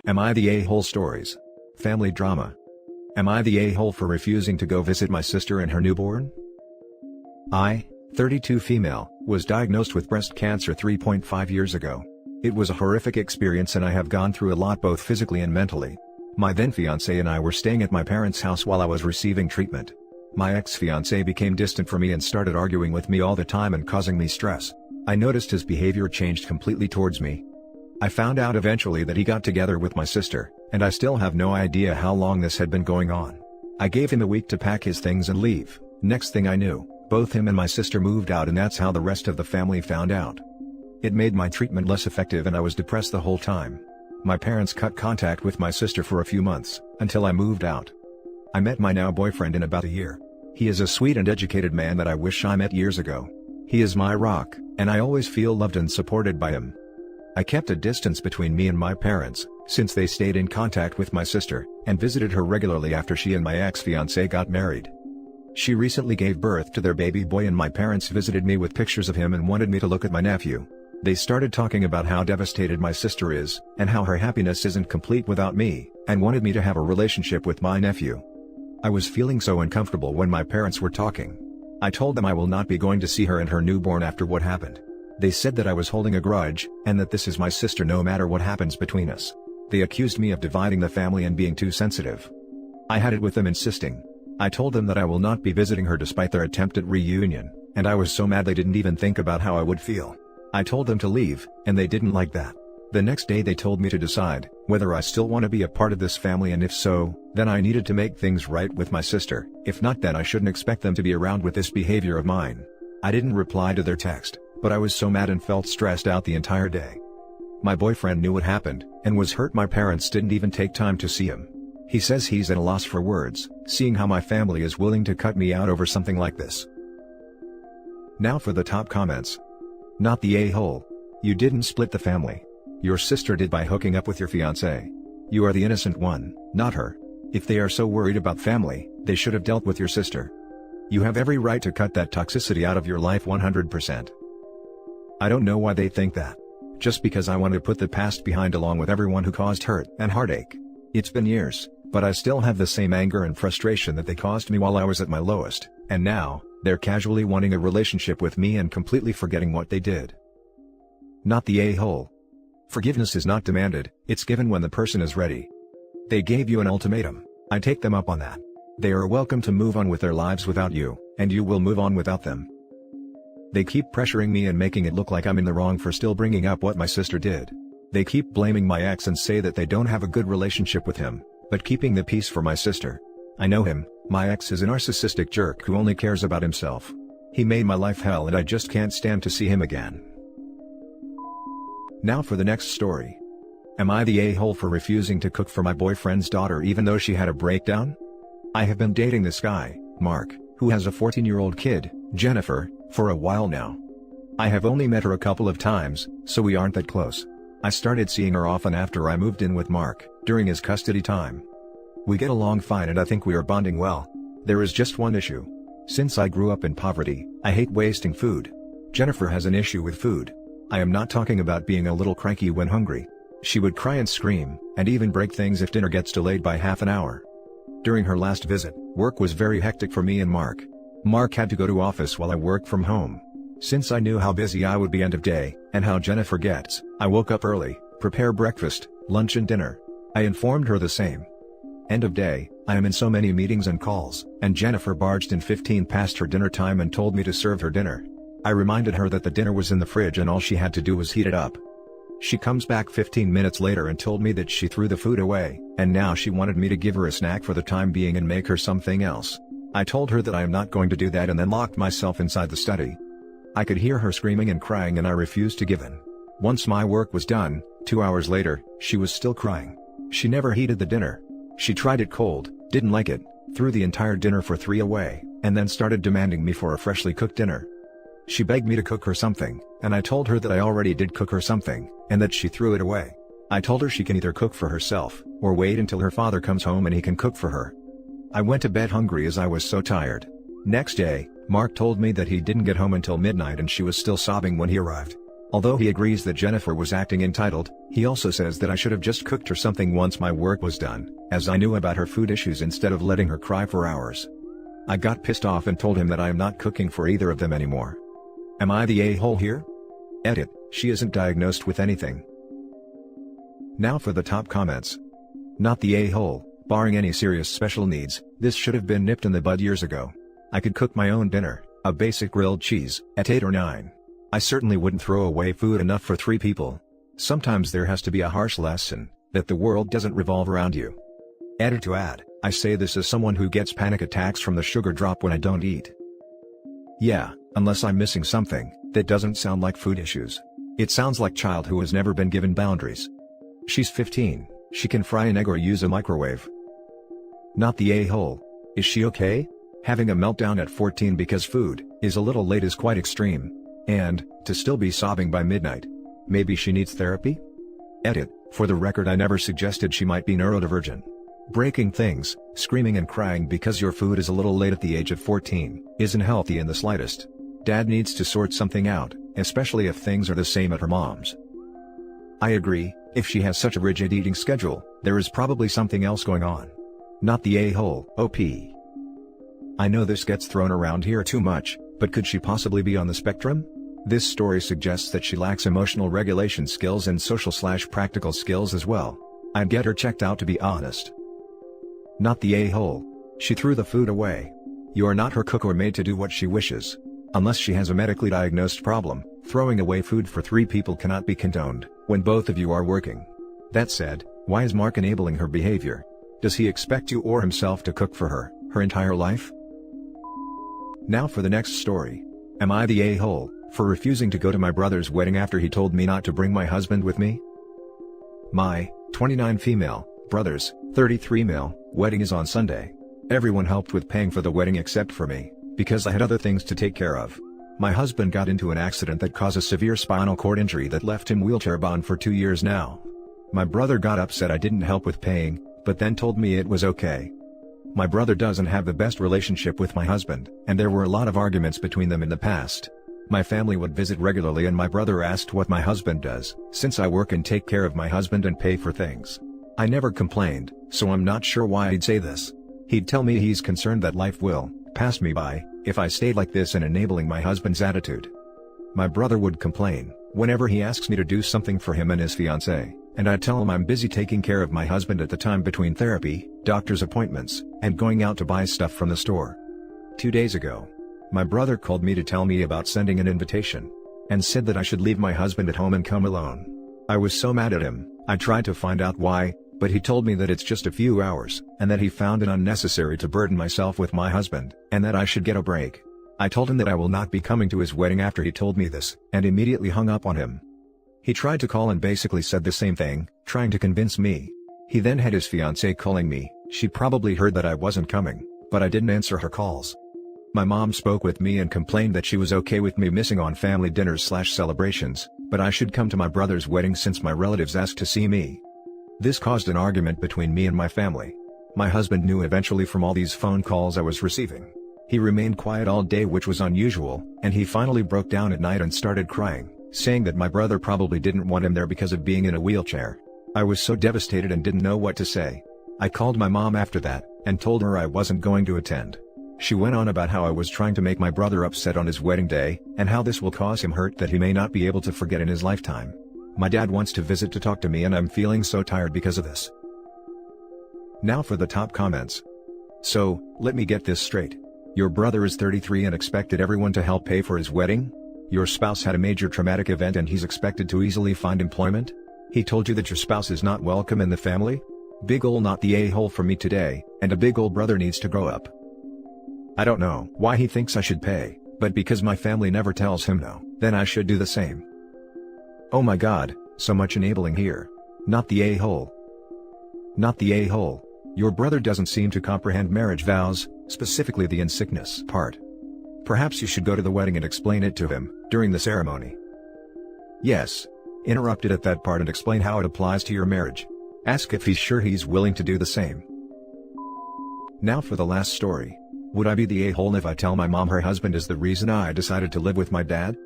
Am I the a-hole stories? Family drama. Am I the a-hole for refusing to go visit my sister and her newborn? I, 32 female, was diagnosed with breast cancer 3.5 years ago. It was a horrific experience and I have gone through a lot both physically and mentally. My then fiancé and I were staying at my parents' house while I was receiving treatment. My ex-fiancé became distant from me and started arguing with me all the time and causing me stress. I noticed his behavior changed completely towards me. I found out eventually that he got together with my sister, and I still have no idea how long this had been going on. I gave him a week to pack his things and leave. Next thing I knew, both him and my sister moved out, and that's how the rest of the family found out. It made my treatment less effective and I was depressed the whole time. My parents cut contact with my sister for a few months, until I moved out. I met my now boyfriend in about a year. He is a sweet and educated man that I wish I met years ago. He is my rock, and I always feel loved and supported by him. I kept a distance between me and my parents, since they stayed in contact with my sister, and visited her regularly after she and my ex-fiancé got married. She recently gave birth to their baby boy and my parents visited me with pictures of him and wanted me to look at my nephew. They started talking about how devastated my sister is, and how her happiness isn't complete without me, and wanted me to have a relationship with my nephew. I was feeling so uncomfortable when my parents were talking. I told them I will not be going to see her and her newborn after what happened. They said that I was holding a grudge, and that this is my sister no matter what happens between us. They accused me of dividing the family and being too sensitive. I had it with them insisting. I told them that I will not be visiting her despite their attempt at reunion, and I was so mad they didn't even think about how I would feel. I told them to leave, and they didn't like that. The next day they told me to decide whether I still want to be a part of this family, and if so, then I needed to make things right with my sister. If not, then I shouldn't expect them to be around with this behavior of mine. I didn't reply to their text, but I was so mad and felt stressed out the entire day. My boyfriend knew what happened, and was hurt. My parents didn't even take time to see him. He says he's at a loss for words, seeing how my family is willing to cut me out over something like this. Now for the top comments. Not the a-hole. You didn't split the family. Your sister did by hooking up with your fiancé. You are the innocent one, not her. If they are so worried about family, they should have dealt with your sister. You have every right to cut that toxicity out of your life 100%. I don't know why they think that. Just because I want to put the past behind along with everyone who caused hurt and heartache. It's been years, but I still have the same anger and frustration that they caused me while I was at my lowest, and now, they're casually wanting a relationship with me and completely forgetting what they did. Not the a-hole. Forgiveness is not demanded, it's given when the person is ready. They gave you an ultimatum. I take them up on that. They are welcome to move on with their lives without you, and you will move on without them. They keep pressuring me and making it look like I'm in the wrong for still bringing up what my sister did. They keep blaming my ex and say that they don't have a good relationship with him, but keeping the peace for my sister. I know him. My ex is a narcissistic jerk who only cares about himself. He made my life hell and I just can't stand to see him again. Now for the next story. Am I the a-hole for refusing to cook for my boyfriend's daughter even though she had a breakdown? I have been dating this guy, Mark, who has a 14-year-old kid, Jennifer, for a while now. I have only met her a couple of times, so we aren't that close. I started seeing her often after I moved in with Mark, during his custody time. We get along fine and I think we are bonding well. There is just one issue. Since I grew up in poverty, I hate wasting food. Jennifer has an issue with food. I am not talking about being a little cranky when hungry. She would cry and scream, and even break things if dinner gets delayed by half an hour. During her last visit, work was very hectic for me and Mark. Mark had to go to office while I worked from home. Since I knew how busy I would be end of day, and how Jennifer gets, I woke up early, prepare breakfast, lunch and dinner. I informed her the same. End of day, I am in so many meetings and calls, and Jennifer barged in 15 past her dinner time and told me to serve her dinner. I reminded her that the dinner was in the fridge and all she had to do was heat it up. She comes back 15 minutes later and told me that she threw the food away, and now she wanted me to give her a snack for the time being and make her something else. I told her that I am not going to do that and then locked myself inside the study. I could hear her screaming and crying and I refused to give in. Once my work was done, 2 hours later, she was still crying. She never heated the dinner. She tried it cold, didn't like it, threw the entire dinner for 3 away, and then started demanding me for a freshly cooked dinner. She begged me to cook her something, and I told her that I already did cook her something, and that she threw it away. I told her she can either cook for herself, or wait until her father comes home and he can cook for her. I went to bed hungry as I was so tired. Next day, Mark told me that he didn't get home until midnight and she was still sobbing when he arrived. Although he agrees that Jennifer was acting entitled, he also says that I should have just cooked her something once my work was done, as I knew about her food issues instead of letting her cry for hours. I got pissed off and told him that I am not cooking for either of them anymore. Am I the a-hole here? Edit, she isn't diagnosed with anything. Now for the top comments. Not the a-hole, barring any serious special needs, this should have been nipped in the bud years ago. I could cook my own dinner, a basic grilled cheese, at 8 or 9. I certainly wouldn't throw away food enough for 3 people. Sometimes there has to be a harsh lesson, that the world doesn't revolve around you. Edit to add, I say this as someone who gets panic attacks from the sugar drop when I don't eat. Yeah, unless I'm missing something, that doesn't sound like food issues. It sounds like child who has never been given boundaries. She's 15, she can fry an egg or use a microwave. Not the a-hole. Is she okay? Having a meltdown at 14 because food is a little late is quite extreme. And, to still be sobbing by midnight. Maybe she needs therapy? Edit, for the record I never suggested she might be neurodivergent. Breaking things, screaming and crying because your food is a little late at the age of 14, isn't healthy in the slightest. Dad needs to sort something out, especially if things are the same at her mom's. I agree, if she has such a rigid eating schedule, there is probably something else going on. Not the a-hole, OP. I know this gets thrown around here too much, but could she possibly be on the spectrum? This story suggests that she lacks emotional regulation skills and social/practical skills as well. I'd get her checked out to be honest. Not the a-hole. She threw the food away. You are not her cook or maid to do what she wishes. Unless she has a medically diagnosed problem, throwing away food for 3 people cannot be condoned, when both of you are working. That said, why is Mark enabling her behavior? Does he expect you or himself to cook for her, her entire life? Now for the next story. Am I the a-hole, for refusing to go to my brother's wedding after he told me not to bring my husband with me? My 29 female brother's 33 male wedding is on Sunday. Everyone helped with paying for the wedding except for me, because I had other things to take care of. My husband got into an accident that caused a severe spinal cord injury that left him wheelchair-bound for 2 years now. My brother got upset I didn't help with paying, but then told me it was okay. My brother doesn't have the best relationship with my husband, and there were a lot of arguments between them in the past. My family would visit regularly and my brother asked what my husband does, since I work and take care of my husband and pay for things. I never complained, so I'm not sure why he'd say this. He'd tell me he's concerned that life will pass me by if I stayed like this and enabling my husband's attitude. My brother would complain whenever he asks me to do something for him and his fiancée, and I'd tell him I'm busy taking care of my husband at the time between therapy, doctor's appointments, and going out to buy stuff from the store. 2 days ago, my brother called me to tell me about sending an invitation, and said that I should leave my husband at home and come alone. I was so mad at him, I tried to find out why, but he told me that it's just a few hours, and that he found it unnecessary to burden myself with my husband, and that I should get a break. I told him that I will not be coming to his wedding after he told me this, and immediately hung up on him. He tried to call and basically said the same thing, trying to convince me. He then had his fiancée calling me. She probably heard that I wasn't coming, but I didn't answer her calls. My mom spoke with me and complained that she was okay with me missing on family dinners/celebrations, but I should come to my brother's wedding since my relatives asked to see me. This caused an argument between me and my family. My husband knew eventually from all these phone calls I was receiving. He remained quiet all day, which was unusual, and he finally broke down at night and started crying, saying that my brother probably didn't want him there because of being in a wheelchair. I was so devastated and didn't know what to say. I called my mom after that, and told her I wasn't going to attend. She went on about how I was trying to make my brother upset on his wedding day, and how this will cause him hurt that he may not be able to forget in his lifetime. My dad wants to visit to talk to me and I'm feeling so tired because of this. Now for the top comments. So, let me get this straight. Your brother is 33 and expected everyone to help pay for his wedding? Your spouse had a major traumatic event and he's expected to easily find employment? He told you that your spouse is not welcome in the family? Big ol' not the a-hole for me today, and a big ol' brother needs to grow up. I don't know why he thinks I should pay, but because my family never tells him no, then I should do the same. Oh my god, so much enabling here. Not the a-hole. Not the a-hole. Your brother doesn't seem to comprehend marriage vows, specifically the in sickness part. Perhaps you should go to the wedding and explain it to him, during the ceremony. Yes. Interrupt it at that part and explain how it applies to your marriage. Ask if he's sure he's willing to do the same. Now for the last story. Would I be the a-hole if I tell my mom her husband is the reason I decided to live with my dad?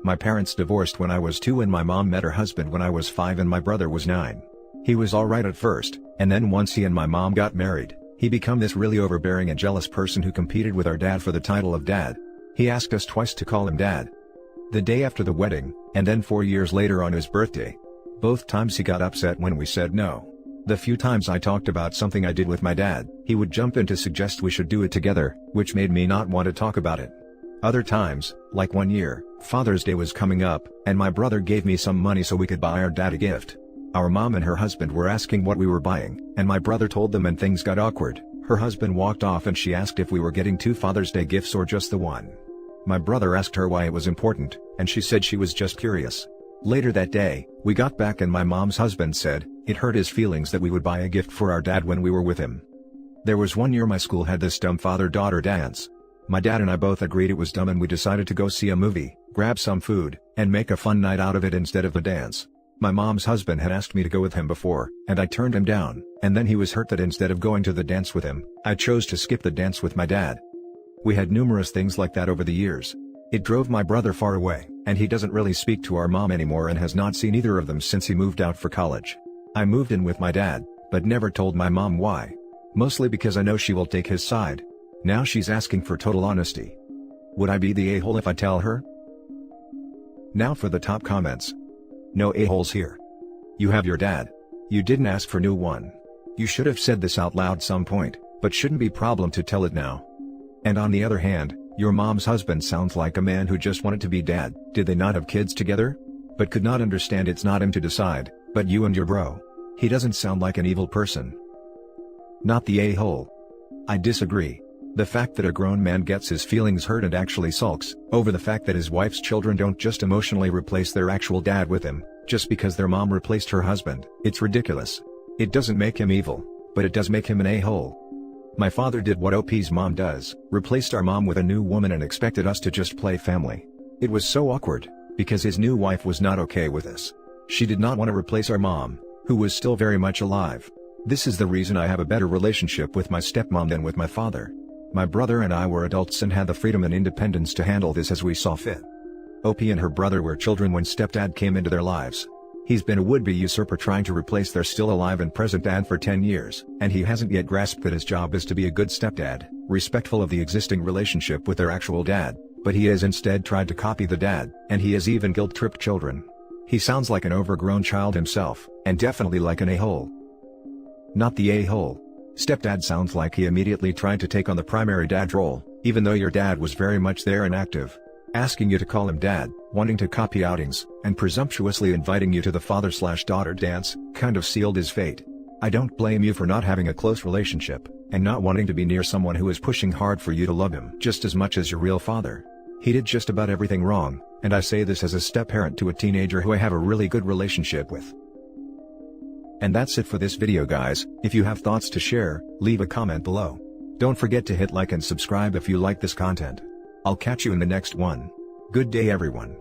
My parents divorced when I was 2 and my mom met her husband when I was 5 and my brother was 9. He was alright at first, and then once he and my mom got married, he became this really overbearing and jealous person who competed with our dad for the title of dad. He asked us twice to call him dad. The day after the wedding, and then 4 years later on his birthday. Both times he got upset when we said no. The few times I talked about something I did with my dad, he would jump in to suggest we should do it together, which made me not want to talk about it. Other times, like one year, Father's Day was coming up, and my brother gave me some money so we could buy our dad a gift. Our mom and her husband were asking what we were buying, and my brother told them and things got awkward. Her husband walked off and she asked if we were getting 2 Father's Day gifts or just the one. My brother asked her why it was important, and she said she was just curious. Later that day, we got back and my mom's husband said, it hurt his feelings that we would buy a gift for our dad when we were with him. There was one year my school had this dumb father-daughter dance. My dad and I both agreed it was dumb and we decided to go see a movie, grab some food, and make a fun night out of it instead of the dance. My mom's husband had asked me to go with him before, and I turned him down, and then he was hurt that instead of going to the dance with him, I chose to skip the dance with my dad. We had numerous things like that over the years. It drove my brother far away, and he doesn't really speak to our mom anymore and has not seen either of them since he moved out for college. I moved in with my dad, but never told my mom why. Mostly because I know she will take his side. Now she's asking for total honesty. Would I be the a-hole if I tell her? Now for the top comments. No a-holes here. You have your dad. You didn't ask for new one. You should have said this out loud some point, but shouldn't be problem to tell it now. And on the other hand, your mom's husband sounds like a man who just wanted to be dad. Did they not have kids together? But could not understand it's not him to decide, but you and your bro. He doesn't sound like an evil person. Not the a-hole. I disagree. The fact that a grown man gets his feelings hurt and actually sulks over the fact that his wife's children don't just emotionally replace their actual dad with him, just because their mom replaced her husband, it's ridiculous. It doesn't make him evil, but it does make him an a-hole. My father did what OP's mom does, replaced our mom with a new woman and expected us to just play family. It was so awkward, because his new wife was not okay with this. She did not want to replace our mom, who was still very much alive. This is the reason I have a better relationship with my stepmom than with my father. My brother and I were adults and had the freedom and independence to handle this as we saw fit. OP and her brother were children when stepdad came into their lives. He's been a would-be usurper trying to replace their still alive and present dad for 10 years, and he hasn't yet grasped that his job is to be a good stepdad, respectful of the existing relationship with their actual dad, but he has instead tried to copy the dad, and he has even guilt-tripped children. He sounds like an overgrown child himself, and definitely like an a-hole. Not the a-hole. Stepdad sounds like he immediately tried to take on the primary dad role, even though your dad was very much there and active. Asking you to call him dad, wanting to copy outings, and presumptuously inviting you to the father/daughter dance, kind of sealed his fate. I don't blame you for not having a close relationship, and not wanting to be near someone who is pushing hard for you to love him just as much as your real father. He did just about everything wrong, and I say this as a step-parent to a teenager who I have a really good relationship with. And that's it for this video guys. If you have thoughts to share, leave a comment below. Don't forget to hit like and subscribe if you like this content. I'll catch you in the next one. Good day everyone.